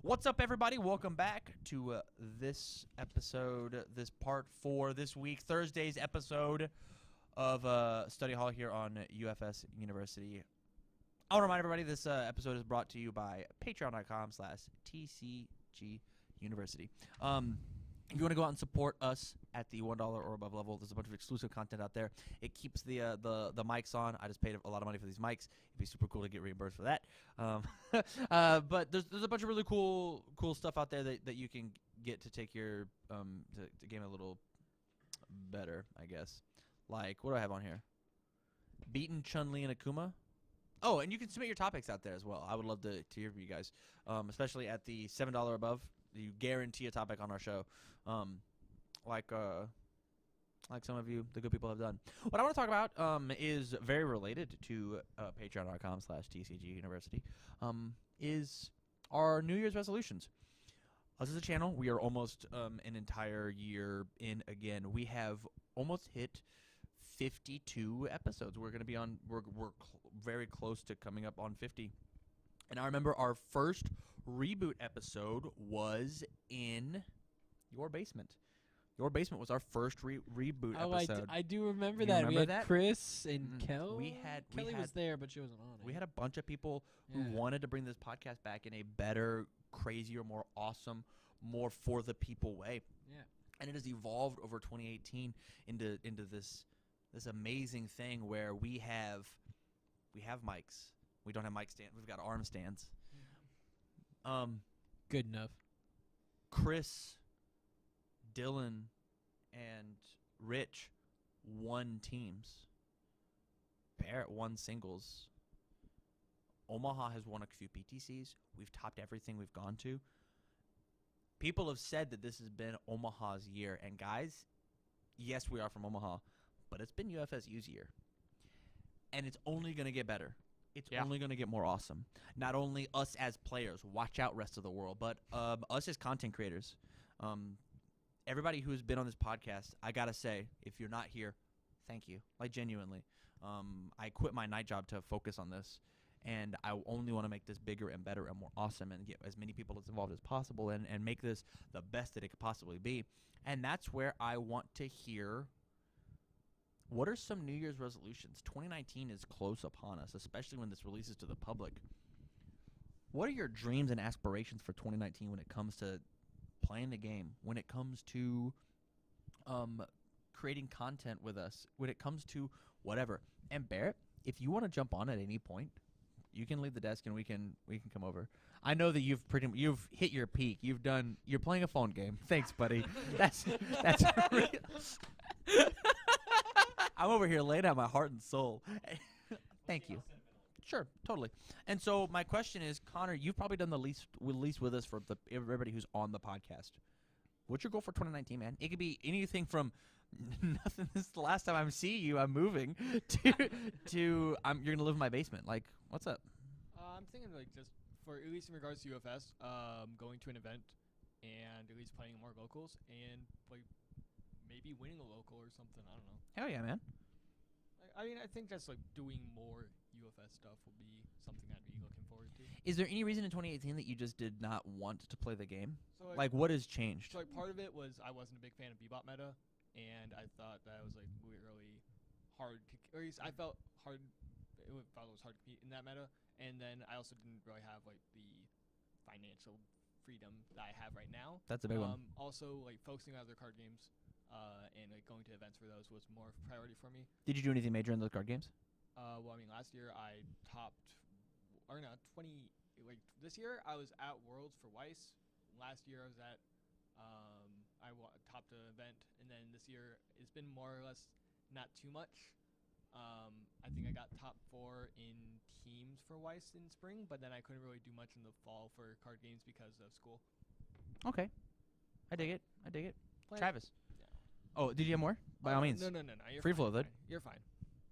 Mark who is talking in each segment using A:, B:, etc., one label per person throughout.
A: What's up, everybody? Welcome back to this episode, this part 4, this week, Thursday's episode of Study Hall here on UFS University. I want to remind everybody this episode is brought to you by patreon.com/TCG University. If you want to go out and support us at the $1 or above level, there's a bunch of exclusive content out there. It keeps the mics on. I just paid a lot of money for these mics. It'd be super cool to get reimbursed for that. But there's a bunch of really cool stuff out there that you can get to take your to game a little better, I guess. Like, what do I have on here? Beaten Chun-Li and Akuma. Oh, and you can submit your topics out there as well. I would love to hear from you guys, especially at the $7 above. You guarantee a topic on our show, like some of you, the good people, have done. What I want to talk about is very related to patreon.com/TCG University, is our New Year's resolutions. Us as a channel, we are almost an entire year in again. We have almost hit 52 episodes. We're going to be on, we're very close to coming up on 50. And I remember our first reboot episode was in your basement. Your basement was our first reboot episode.
B: I do remember
A: You
B: that.
A: remember
B: We had
A: that?
B: Chris and Kelly.
A: Kelly
B: was there, but she wasn't on it.
A: We had a bunch of people who
B: Yeah.
A: wanted to bring this podcast back in a better, crazier, more awesome, more for the people way.
B: Yeah.
A: And it has evolved over 2018 into this amazing thing where we have mics. We don't have mic stands. We've got arm stands.
B: Good enough.
A: Chris, Dylan, and Rich won teams. Barrett won singles. Omaha has won a few PTCs. We've topped everything we've gone to. People have said that this has been Omaha's year. And guys, yes, we are from Omaha, but it's been UFSU's year. And it's only going to get better. It's only going to get more awesome. Not only us as players, watch out rest of the world, but us as content creators. Everybody who's been on this podcast, I got to say, if you're not here, thank you. Like, genuinely. I quit my night job to focus on this, and I only want to make this bigger and better and more awesome and get as many people as involved as possible and make this the best that it could possibly be. And that's where I want to hear, what are some New Year's resolutions? 2019 is close upon us, especially when this releases to the public. What are your dreams and aspirations for 2019 when it comes to playing the game, when it comes to creating content with us, when it comes to whatever? And Barrett, if you want to jump on at any point, you can leave the desk and we can come over. I know that you've hit your peak. You're playing a phone game. Thanks, buddy. that's real. I'm over here laying out my heart and soul. Thank you. Sure, totally. And so my question is, Connor, you've probably done the least with us for everybody who's on the podcast. What's your goal for 2019, man? It could be anything from nothing. This is the last time I'm seeing you. I'm moving to you're gonna live in my basement. Like, what's up?
C: I'm thinking like just for at least in regards to UFS, going to an event and at least playing more locals and like maybe winning a local or something. I don't know.
A: Hell yeah, man.
C: I mean, I think just like doing more UFS stuff will be something I'd be looking forward to.
A: Is there any reason in 2018 that you just did not want to play the game?
C: So
A: Like, what has changed?
C: So like part of it was I wasn't a big fan of Bebop meta, and I thought that was like really hard to, or at least I felt hard. Thought it was hard to compete in that meta, and then I also didn't really have like the financial freedom that I have right now.
A: That's a big one.
C: Also, like focusing on other card games. And like going to events for those was more of a priority for me.
A: Did you do anything major in those card games?
C: Well, I mean, last year I topped, or not, 20. Like this year I was at Worlds for Weiss. Last year I was at, topped an event, and then this year it's been more or less not too much. I think I got top 4 in teams for Weiss in spring, but then I couldn't really do much in the fall for card games because of school.
A: Okay, I dig it.
C: Plan-
A: Travis. Oh, did you have more? By all means.
C: No. You're
A: Free
C: fine,
A: flow,
C: you're
A: bud.
C: fine. You're fine.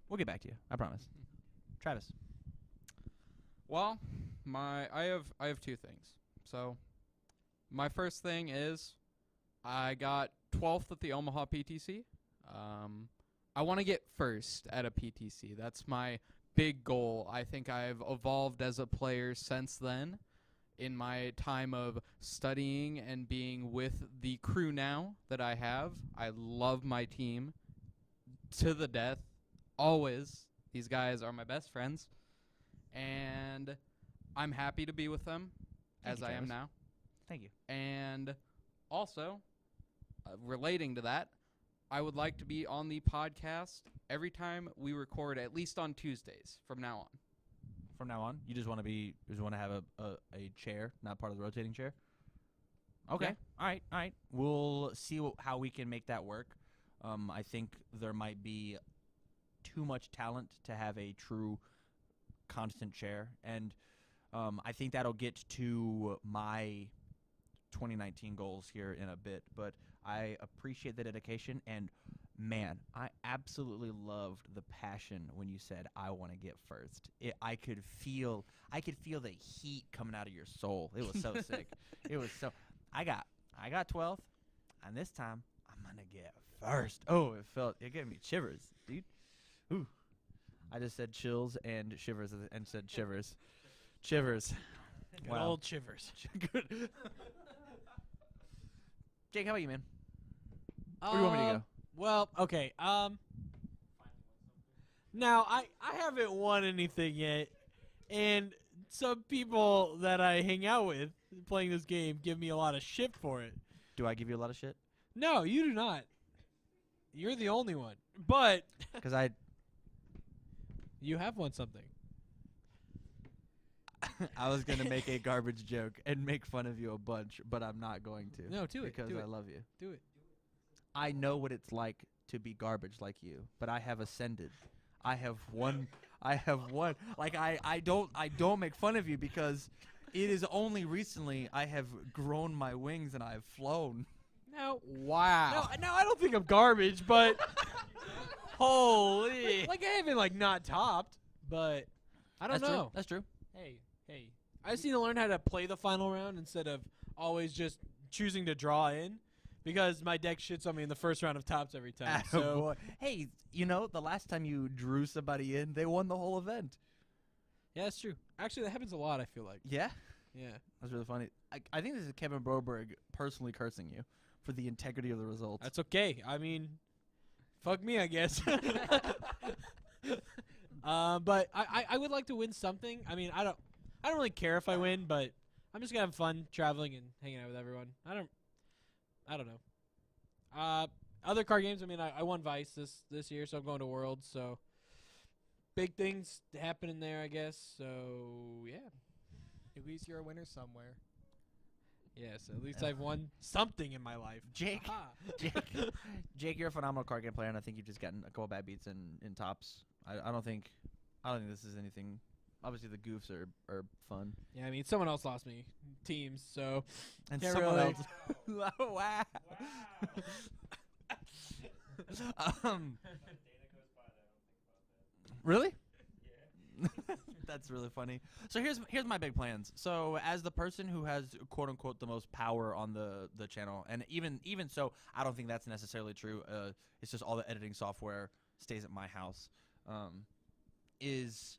A: We'll get back to you. I promise. Travis.
D: Well, I have two things. So, my first thing is I got 12th at the Omaha PTC. I want to get first at a PTC. That's my big goal. I think I've evolved as a player since then, in my time of studying and being with the crew now that I have. I love my team to the death, always. These guys are my best friends, and I'm happy to be with them
A: Thank
D: as
A: you,
D: I am
A: Travis.
D: now.
A: Thank you.
D: And also, relating to that, I would like to be on the podcast every time we record, at least on Tuesdays from now on.
A: From now on, you just want to have a chair, not part of the rotating chair. Okay.
D: Yeah.
A: All right. We'll see how we can make that work. I think there might be too much talent to have a true constant chair, and I think that'll get to my 2019 goals here in a bit. But I appreciate the dedication, and man, I absolutely loved the passion when you said I want to get first. I could feel the heat coming out of your soul. It was so sick. It was so. I got 12th, and this time I'm gonna get first. Oh, it gave me shivers, dude. Ooh, I just said chills and shivers and said shivers, shivers.
B: Good old shivers.
A: Good. Jake, how about you, man? Where do you want me to go?
B: Well, okay. Now I haven't won anything yet, and some people that I hang out with playing this game give me a lot of shit for it.
A: Do I give you a lot of shit?
B: No, you do not. You're the only one. But
A: Because I
B: you have won something.
A: was gonna make a garbage joke and make fun of you a bunch, but I'm not going to.
B: No, do it.
A: Because
B: Do
A: I
B: it.
A: love you.
B: Do it.
A: I know what it's like to be garbage like you, but I have ascended. I have won. Like I don't make fun of you because it is only recently I have grown my wings and I have flown.
B: No.
D: Wow.
B: No, I don't think I'm garbage, but holy. Like I haven't not topped, but I don't know.
A: That's true.
B: Hey. I just need to learn how to play the final round instead of always just choosing to draw in, because my deck shits on me in the first round of tops every time. So
A: Hey, the last time you drew somebody in, they won the whole event.
B: yeah, that's true. Actually, that happens a lot. I feel like.
A: Yeah,
B: Yeah.
A: that's really funny. I think this is Kevin Broberg personally cursing you for the integrity of the results.
B: That's okay. I mean, fuck me, I guess. But I would like to win something. I mean, I don't really care if I win, but I'm just gonna have fun traveling and hanging out with everyone. I don't know. Other card games. I mean, I won Vice this year, so I'm going to Worlds. So big things happening there, I guess. So yeah.
C: At least you're a winner somewhere.
B: Yes, at least I've won something in my life.
A: Jake,
B: Aha.
A: Jake, you're a phenomenal card game player, and I think you've just gotten a couple bad beats in tops. I don't think this is anything. Obviously, the goofs are fun.
B: Yeah, I mean, someone else lost me teams, so
A: And
B: can't
A: someone
B: really.
A: else. Oh, wow. Really? That's really funny. So here's my big plans. So as the person who has quote unquote the most power on the channel, and even so, I don't think that's necessarily true. It's just all the editing software stays at my house. Is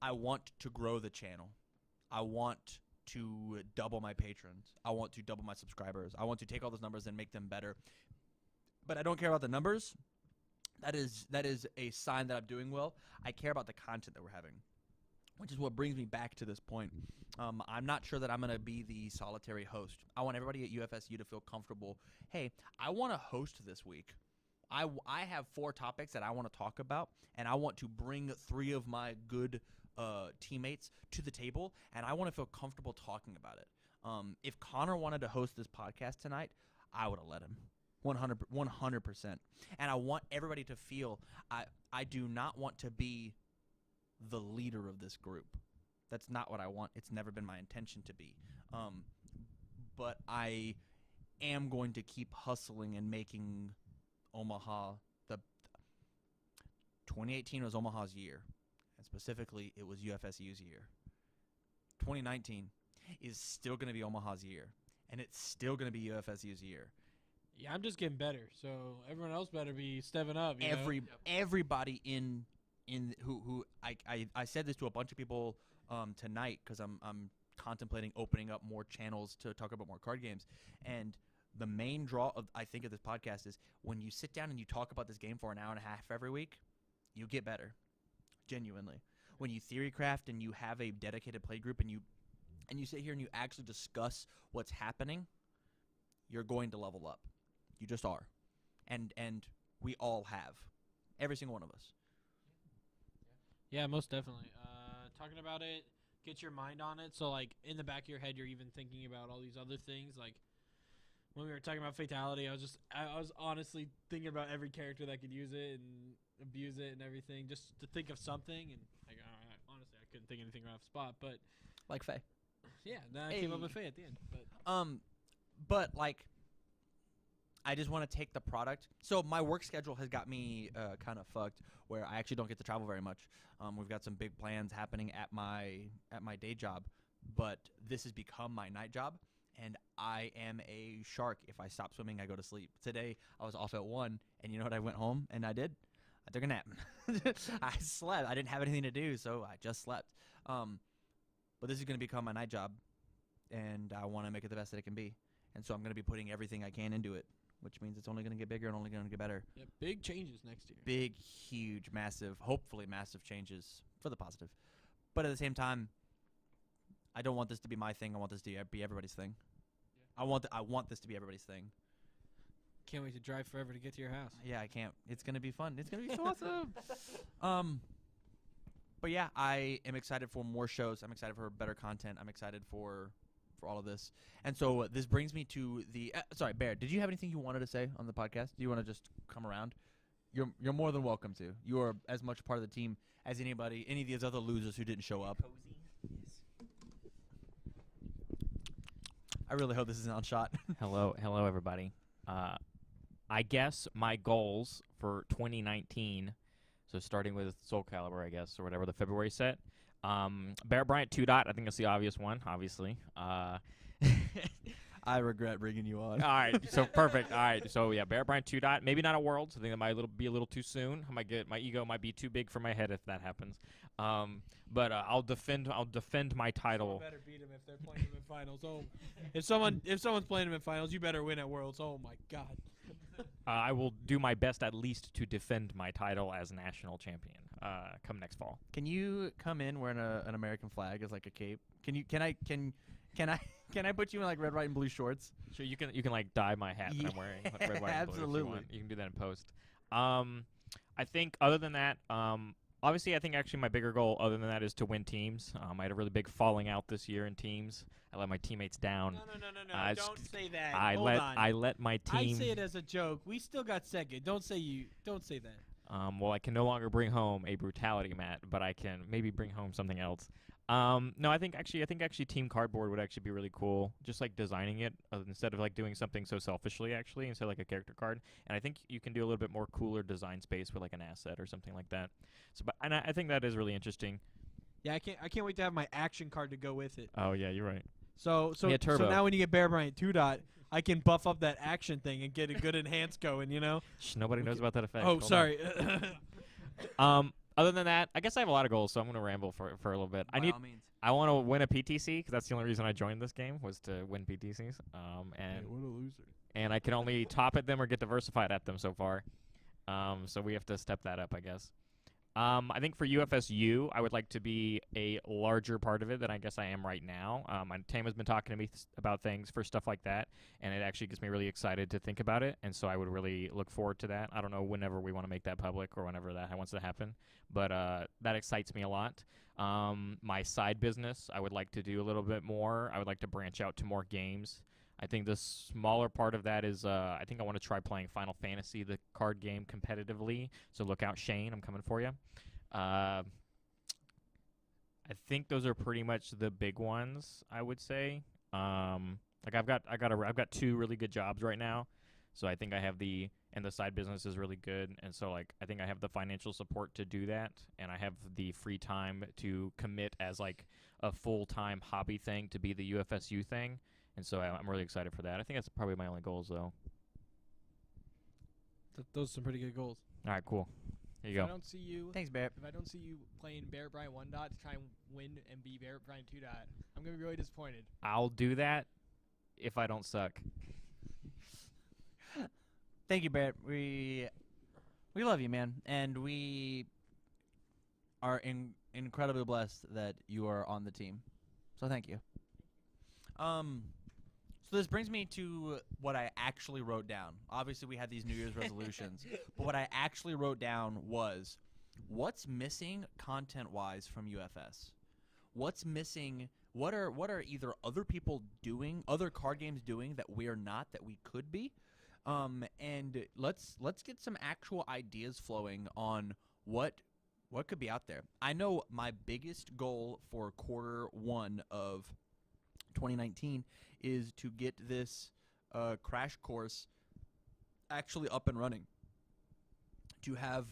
A: I want to grow the channel. I want to double my patrons. I want to double my subscribers. I want to take all those numbers and make them better. But I don't care about the numbers. That is a sign that I'm doing well. I care about the content that we're having, which is what brings me back to this point. I'm not sure that I'm going to be the solitary host. I want everybody at UFSU to feel comfortable. Hey, I want to host this week. I have 4 topics that I want to talk about, and I want to bring 3 of my good teammates to the table, and I want to feel comfortable talking about it. If Connor wanted to host this podcast tonight, I would have let him. 100%. And I want everybody to feel I do not want to be the leader of this group. That's not what I want. It's never been my intention to be. But I am going to keep hustling and making Omaha 2018 was Omaha's year. And specifically, it was UFSU's year. 2019 is still going to be Omaha's year. And it's still going to be UFSU's year.
B: Yeah, I'm just getting better, so everyone else better be stepping up.
A: Everybody in who I said this to a bunch of people tonight because I'm contemplating opening up more channels to talk about more card games. And the main draw of I think of this podcast is when you sit down and you talk about this game for an hour and a half every week, you get better. Genuinely. When you theory craft and you have a dedicated play group and you sit here and you actually discuss what's happening, you're going to level up. You just are. And we all have. Every single one of us.
B: Yeah, most definitely. Talking about it, get your mind on it. So, like, in the back of your head, you're even thinking about all these other things. Like, when we were talking about Fatality, I was honestly thinking about every character that could use it and abuse it and everything, just to think of something. And like, honestly, I couldn't think of anything right off the spot. But
A: Like Faye.
B: yeah, then I came up with Faye at the end.
A: But like, I just want to take the product. So my work schedule has got me kind of fucked, where I actually don't get to travel very much. We've got some big plans happening at my day job, but this has become my night job, and I am a shark. If I stop swimming, I go to sleep. Today I was off at 1, and you know what I went home and I did? I took a nap. I slept. I didn't have anything to do, so I just slept. But this is going to become my night job, and I want to make it the best that it can be. And so I'm going to be putting everything I can into it, which means it's only going to get bigger and only going to get better.
B: Yeah, big changes next year.
A: Big, huge, massive, hopefully massive changes for the positive. But at the same time, I don't want this to be my thing. I want this to be everybody's thing. Yeah. I want this to be everybody's thing.
B: Can't wait to drive forever to get to your house.
A: Yeah, I can't. It's going to be fun. It's going to be so awesome. But yeah, I am excited for more shows. I'm excited for better content. I'm excited for all of this. And so this brings me to the sorry, Bear, did you have anything you wanted to say on the podcast? Do you want to just come around? You're more than welcome to. You are as much part of the team as any of these other losers who didn't show up. I really hope this isn't on shot.
E: Hello, everybody. I guess my goals for 2019, so starting with Soul Calibur, I guess, or whatever the February set. Bear Bryant 2. I think it's the obvious one, obviously.
A: I regret bringing you on.
E: All right, so perfect. All right, so yeah, Bear Bryant 2. Maybe not at Worlds. I think that might be a little too soon. My ego might be too big for my head if that happens. But I'll defend my title.
B: Someone better beat him if they're playing him in finals. Oh, if someone's playing him in finals, you better win at Worlds. Oh my God.
E: I will do my best at least to defend my title as national champion come next fall.
A: Can you come in wearing an American flag as like a cape? Can I put you in like red, white, and blue shorts?
E: Sure, you can like dye my hat that I'm wearing like red, white, and blue.
A: Absolutely.
E: If you want. You can do that in post. I think other than that, obviously I think actually my bigger goal other than that is to win teams. I had a really big falling out this year in teams. I let my teammates down.
B: No. Don't say that.
E: I let my team.
B: I say it as a joke. We still got second. Don't say that.
E: Well, I can no longer bring home a brutality mat, but I can maybe bring home something else. No, I think actually Team Cardboard would actually be really cool. Just like designing it instead of like doing something so selfishly, actually, instead of like a character card. And I think you can do a little bit more cooler design space with like an asset or something like that. So, and I think that is really interesting.
B: Yeah, I can't wait to have my action card to go with it.
E: Oh yeah, you're right.
B: So now when you get Bear Bryant 2. I can buff up that action thing and get a good enhance going, you know?
E: Shh, nobody knows about that effect.
B: Oh,
E: Hold
B: sorry.
E: Other than that, I guess I have a lot of goals, so I'm going to ramble for a little bit.
A: By all means.
E: I want to win a PTC because that's the only reason I joined this game was to win PTCs. And
B: what a loser.
E: And I can only top at them or get diversified at them so far. So we have to step that up, I guess. I think for UFSU, I would like to be a larger part of it than I guess I am right now. My team has been talking to me about things for stuff like that, and it actually gets me really excited to think about it, and so I would really look forward to that. I don't know whenever we want to make that public or whenever that wants to happen, but that excites me a lot. My side business, I would like to do a little bit more. I would like to branch out to more games. I think the smaller part of that is I think I want to try playing Final Fantasy, the card game, competitively. So look out, Shane. I'm coming for you. I think those are pretty much the big ones, I would say. Like I've got 2 really good jobs right now. So I think I have the side business is really good. And so like I think I have the financial support to do that. And I have the free time to commit as like a full-time hobby thing to be the UFSU thing. And so I'm really excited for that. I think that's probably my only goals, though.
B: Those are some pretty good goals.
E: All right, cool. There you
C: If I
E: go.
C: don't see you,
A: Thanks, Barrett.
C: if I don't see you playing Barrett Bryant 1 dot to try and win and beat Barrett Bryant 2 dot, I'm gonna be really disappointed.
E: I'll do that if I don't suck.
A: Thank you, Barrett. We love you, man, and we are incredibly blessed that you are on the team. So thank you. So this brings me to what I actually wrote down. Obviously, we had these New Year's resolutions, but what I actually wrote down was what's missing content-wise from UFS. What's missing? What are either other people doing, other card games doing that we are not, that we could be? And let's get some actual ideas flowing on what could be out there. I know my biggest goal for quarter 1 of 2019 is to get this crash course actually up and running.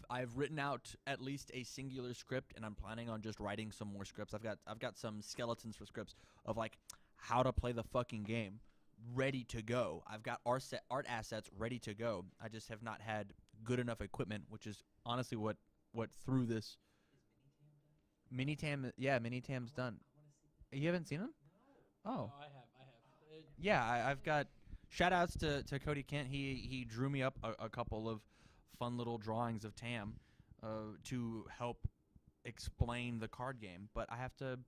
A: I've written out at least a singular script, and I'm planning on just writing some more scripts. I've got some skeletons for scripts of like how to play the fucking game ready to go. I've got art assets ready to go. I just have not had good enough equipment, which is honestly what threw this. Minitam's done. You haven't seen them? Oh.
B: I have.
A: Yeah, I've got shout-outs to Cody Kent. He drew me up a couple of fun little drawings of Tam to help explain the card game. But I have to,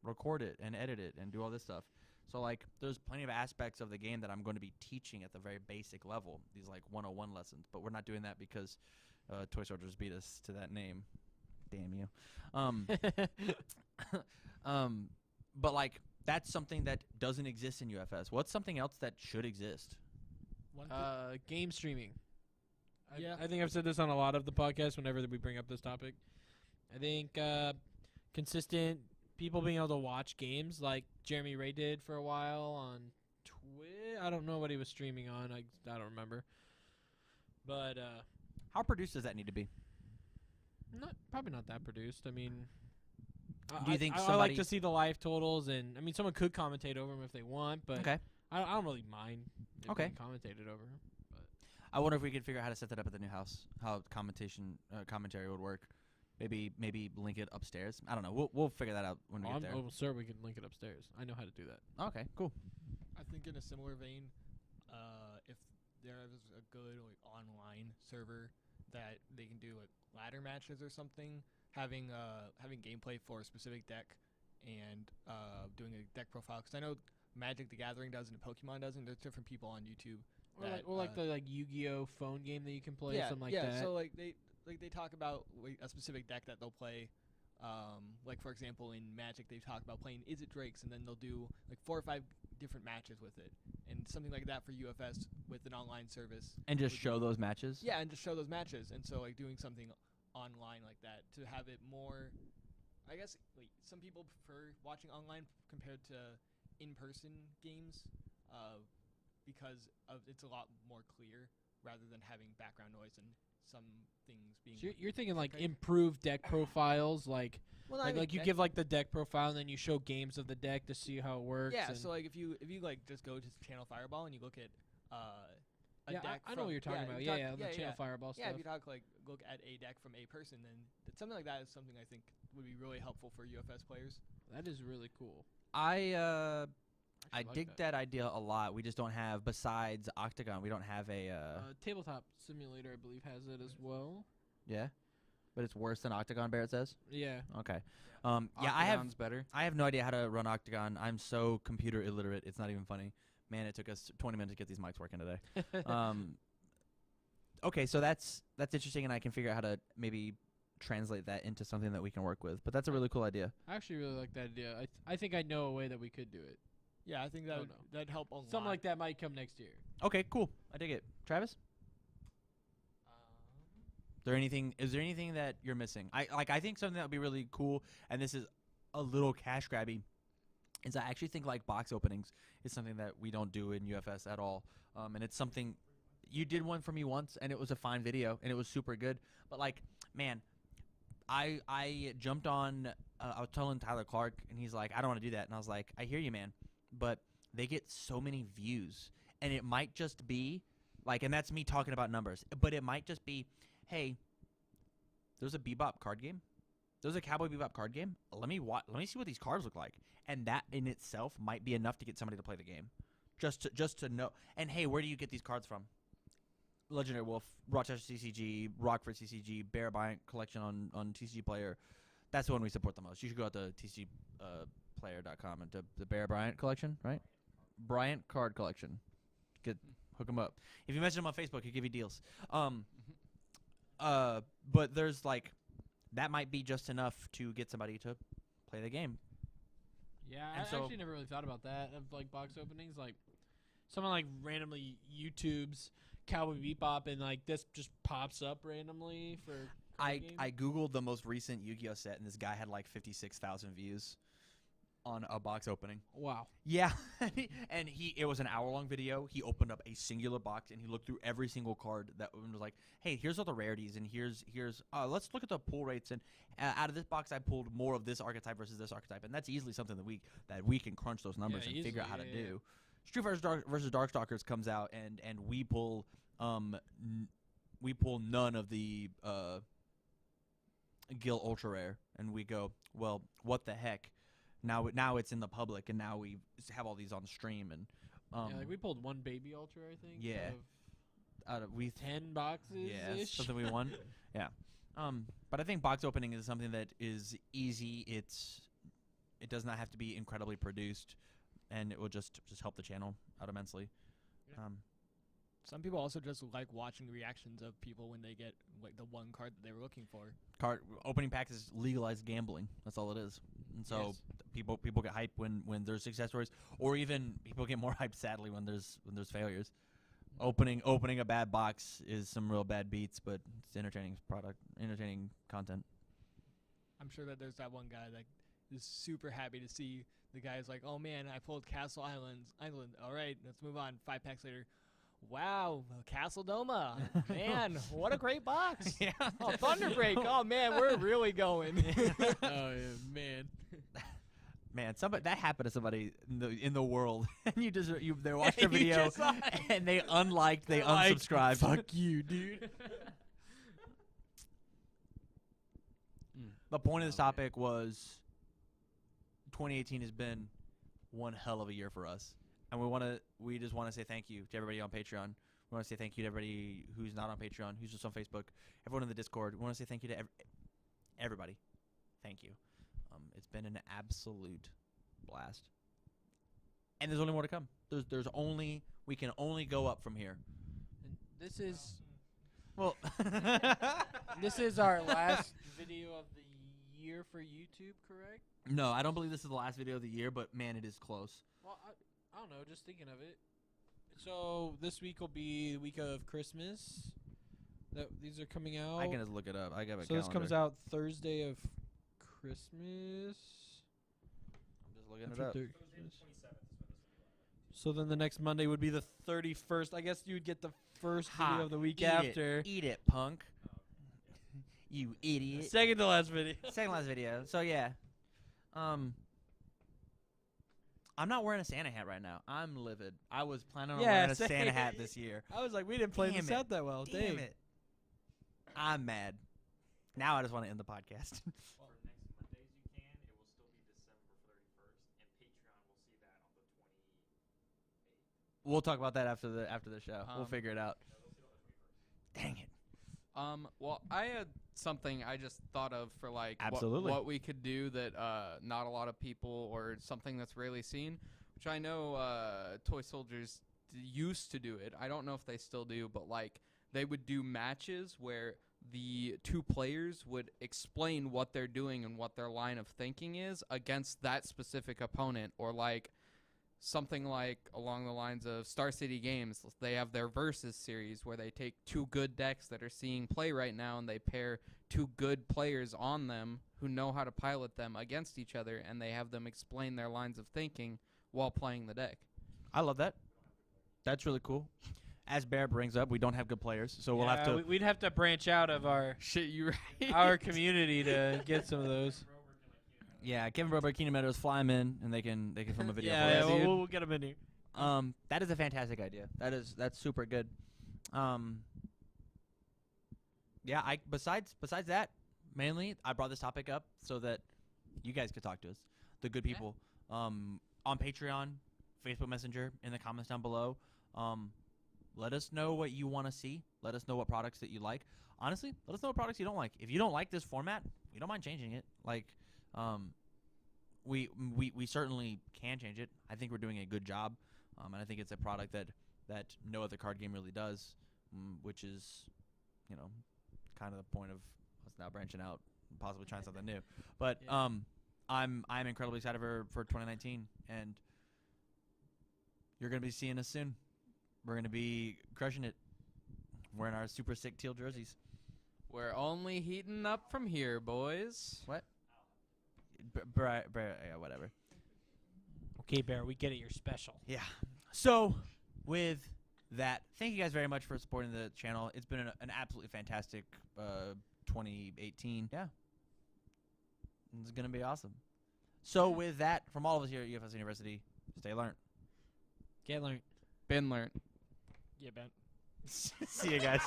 A: record it and edit it and do all this stuff. So, like, there's plenty of aspects of the game that I'm going to be teaching at the very basic level, these, like, 101 lessons. But we're not doing that because Toy Soldiers beat us to that name. Damn you. But, like, that's something that doesn't exist in UFS. What's something else that should exist?
B: Game streaming.
C: Yeah.
B: I think I've said this on a lot of the podcasts whenever we bring up this topic. I think consistent people being able to watch games like Jeremy Ray did for a while on Twitch. I don't know what he was streaming on. I don't remember. But
A: How produced does that need to be?
B: probably not that produced. I mean,
A: Do you think
B: I like
A: somebody-
B: to see the live totals, and I mean, someone could commentate over them if they want, but
A: Okay.
B: I don't really mind if
A: Okay.
B: being commentated over.
A: I wonder if we could figure out how to set that up at the new house, how commentary would work. Maybe link it upstairs. I don't know. We'll figure that out when we get there.
B: Oh, sir, we can link it upstairs. I know how to do that.
A: Okay, cool.
C: I think in a similar vein, if there is a good online server that they can do ladder matches or something, having gameplay for a specific deck and doing a deck profile. Because I know Magic the Gathering does and Pokemon doesn't. There's different people on YouTube.
B: Or like the Yu-Gi-Oh phone game that you can play, something like that.
C: So they talk about a specific deck that they'll play. Like for example, in Magic, they talk about playing Is It Drakes, and then they'll do like 4 or 5 different matches with it, and something like that for UFS with an online service.
A: And just
C: would
A: show
C: be-
A: those matches?
C: Yeah, and just show those matches, and so like doing something online like that to have it more. I guess some people prefer watching online compared to in-person games, because it's a lot more clear rather than having background noise and some things being.
B: So you're thinking like
C: Okay.
B: improved deck profiles, like
C: Well, I
B: like
C: mean,
B: you give like the deck profile and then you show games of the deck to see how it works.
C: Yeah,
B: and
C: so like if you like just go to Channel Fireball and you look at a
B: yeah,
C: deck.
B: I know what you're talking about.
C: you talk-
B: The Channel Fireball
C: Yeah,
B: stuff.
C: if you talk look at a deck from a person, then something like that is something I think would be really helpful for UFS players.
B: That is really cool.
A: I
B: Actually like
A: dig that idea a lot. We just don't have, besides Octagon, we don't have a
B: Tabletop Simulator, I believe, has it as well.
A: yeah. But it's worse than Octagon, Barrett says.
B: Yeah.
A: Okay. Yeah,
D: Octagon's better.
A: I have no idea how to run Octagon. I'm so computer illiterate. It's not even funny. Man, it took us 20 minutes to get these mics working today. Okay, so that's interesting, and I can figure out how to maybe translate that into something that we can work with. But that's a really cool idea.
B: I actually really like that idea. I think I know a way that we could do it.
C: Yeah, I think that
B: Oh,
C: would
B: no.
C: that'd help a lot.
B: Something like that might come next year.
A: Okay, cool. I dig it. Travis? Is there anything that you're missing? I think something that would be really cool, and this is a little cash grabby, is I actually think like box openings is something that we don't do in UFS at all. And it's something you did one for me once, and it was a fine video, and it was super good. But like, man, I jumped on. I was telling Tyler Clark, and he's like, I don't want to do that, and I was like, I hear you, man, but they get so many views, and it might just be like, and that's me talking about numbers, but it might just be, hey, There's a Bebop card game. There's a Cowboy Bebop card game. Let me see what these cards look like, and that in itself might be enough to get somebody to play the game, just to know. And hey, where do you get these cards from? Legendary Wolf, Rochester CCG, Rockford CCG, Bear Bryant collection on TCG Player. That's the one we support the most. You should go out to TCGplayer.com and to the Bear Bryant collection, right? Bryant card collection. Hook them up. If you message them on Facebook, he'll give you deals. But there's like, that might be just enough to get somebody to play the game.
B: Yeah,
A: And
B: I
A: so-
B: actually never really thought about that of like box openings. Like someone like randomly YouTubes Cowboy Bebop and like this just pops up randomly for card game.
A: I googled the most recent Yu-Gi-Oh set, and this guy had like 56,000 views on a box opening.
B: Wow.
A: Yeah, and it was an hour-long video. He opened up a singular box, and he looked through every single card that was like, hey, here's all the rarities, and here's let's look at the pull rates, and out of this box, I pulled more of this archetype versus this archetype, and that's easily something that we can crunch those numbers
B: Yeah,
A: and figure out how
B: easily,
A: to
B: yeah,
A: do. Street Fighter versus Darkstalkers comes out, and we pull none of the Gil Ultra Rare, and we go, well, what the heck? Now it's in the public, and now we have all these on stream, and
B: yeah, like we pulled one baby ultra, I think.
A: Yeah.
B: Out of 10 boxes.
A: yeah, something we won. Yeah. But I think box opening is something that is easy. It does not have to be incredibly produced, and it will just help the channel out immensely.
C: Yeah. Some people also just like watching the reactions of people when they get like the one card that they were looking for.
A: Card opening packs is legalized gambling. That's all it is. And so
B: Yes.
A: people get hyped when there's success stories, or even people get more hyped sadly when there's failures. Opening a bad box is some real bad beats, but it's entertaining content.
C: I'm sure that there's that one guy that is super happy to see the guy's like, oh man, I pulled Castle Island. All right, let's move on. 5 packs later. Wow, Castle Doma. Man, what a great box.
A: Yeah.
C: Oh, Thunderbreak. Oh man, we're really going.
B: Oh yeah, man.
A: Man, that happened to somebody in the world, and they watched their
C: You
A: video
C: just like-
A: and they unliked, they unsubscribed.
B: Fuck you, dude.
A: The point of this topic was 2018 has been one hell of a year for us, and we just want to say thank you to everybody on Patreon. We want to say thank you to everybody who's not on Patreon, who's just on Facebook, everyone in the Discord. We want to say thank you to everybody. Thank you. It's been an absolute blast, and there's only more to come. We can only go up from here.
B: And this is
A: Well,
B: this is our last video of the year for YouTube, correct?
A: no, I don't believe this is the last video of the year, but man, it is close.
B: Well, I don't know, just thinking of it. So this week will be the week of Christmas. These are coming out.
A: I can just look it up. I got a
B: So this comes out Thursday of Christmas.
A: I'm just looking it
B: After
A: up.
B: Christmas. So then the next Monday would be the 31st. I guess you would get the first video of the week after.
A: Eat it, punk. You idiot.
B: Second to last video.
A: Second last video. So yeah. I'm not wearing a Santa hat right now. I'm livid. I was planning on
B: Yeah,
A: wearing a
B: same.
A: Santa hat this year.
B: I was like, we didn't play
A: Damn
B: this
A: it.
B: out that well.
A: Damn it. I'm mad. Now I just want to end the podcast.
E: For next Mondays you can. It will still be December 31st, and Patreon will see that on the 28th.
A: We'll talk about that after the show. We'll figure it out. Dang it.
D: Well, I had something I just thought of for like
A: Absolutely.
D: what we could do that not a lot of people, or something that's rarely seen, which I know Toy Soldiers used to do it. I don't know if they still do, but like they would do matches where the two players would explain what they're doing and what their line of thinking is against that specific opponent, or like something like along the lines of Star City Games. They have their Versus series where they take two good decks that are seeing play right now and they pair two good players on them who know how to pilot them against each other, and they have them explain their lines of thinking while playing the deck.
A: I love that. That's really cool. As Bear brings up, we don't have good players, so we'll have to.
B: We'd have to branch out of our
D: Shit, you right.
B: our community to get some of those.
A: Yeah, Kevin Broberg, Keenan Meadows, fly them in, and they can film a video.
B: Yeah,
A: for us.
B: we'll get them in here.
A: That is a fantastic idea. That's super good. Yeah, besides that, mainly, I brought this topic up so that you guys could talk to us, the good people, on Patreon, Facebook Messenger, in the comments down below. Let us know what you want to see. Let us know what products that you like. Honestly, let us know what products you don't like. If you don't like this format, we don't mind changing it. Like, we certainly can change it. I think we're doing a good job, and I think it's a product that no other card game really does, which is, kind of the point of us now branching out and possibly trying something new. But
B: Yeah.
A: I'm incredibly excited for 2019, and you're gonna be seeing us soon. We're gonna be crushing it, wearing our super sick teal jerseys.
D: We're only heating up from here, boys.
A: What? Yeah, whatever.
B: Okay, Bear, we get it. You're special.
A: Yeah. So, with that, thank you guys very much for supporting the channel. It's been an absolutely fantastic 2018. Yeah. It's going to be awesome. So, with that, from all of us here at UFSU University, stay learned.
B: Get learned.
D: Been learned.
C: Yeah, Ben.
A: See you guys.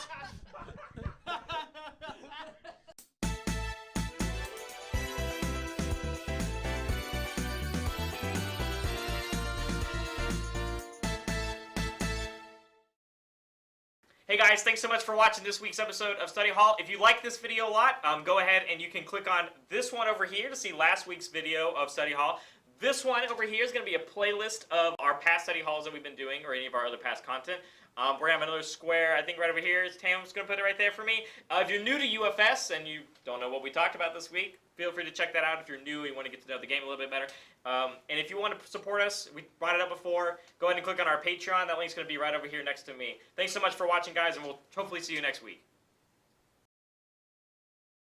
E: Hey guys, thanks so much for watching this week's episode of Study Hall. If you like this video a lot, go ahead and you can click on this one over here to see last week's video of Study Hall. This one over here is going to be a playlist of our past study halls that we've been doing, or any of our other past content. We're going to have another square, I think right over here. Tam's going to put it right there for me. If you're new to UFS and you don't know what we talked about this week, feel free to check that out if you're new and you want to get to know the game a little bit better. And if you want to support us, we brought it up before, go ahead and click on our Patreon. That link's going to be right over here next to me. Thanks so much for watching, guys, and we'll hopefully see you next week.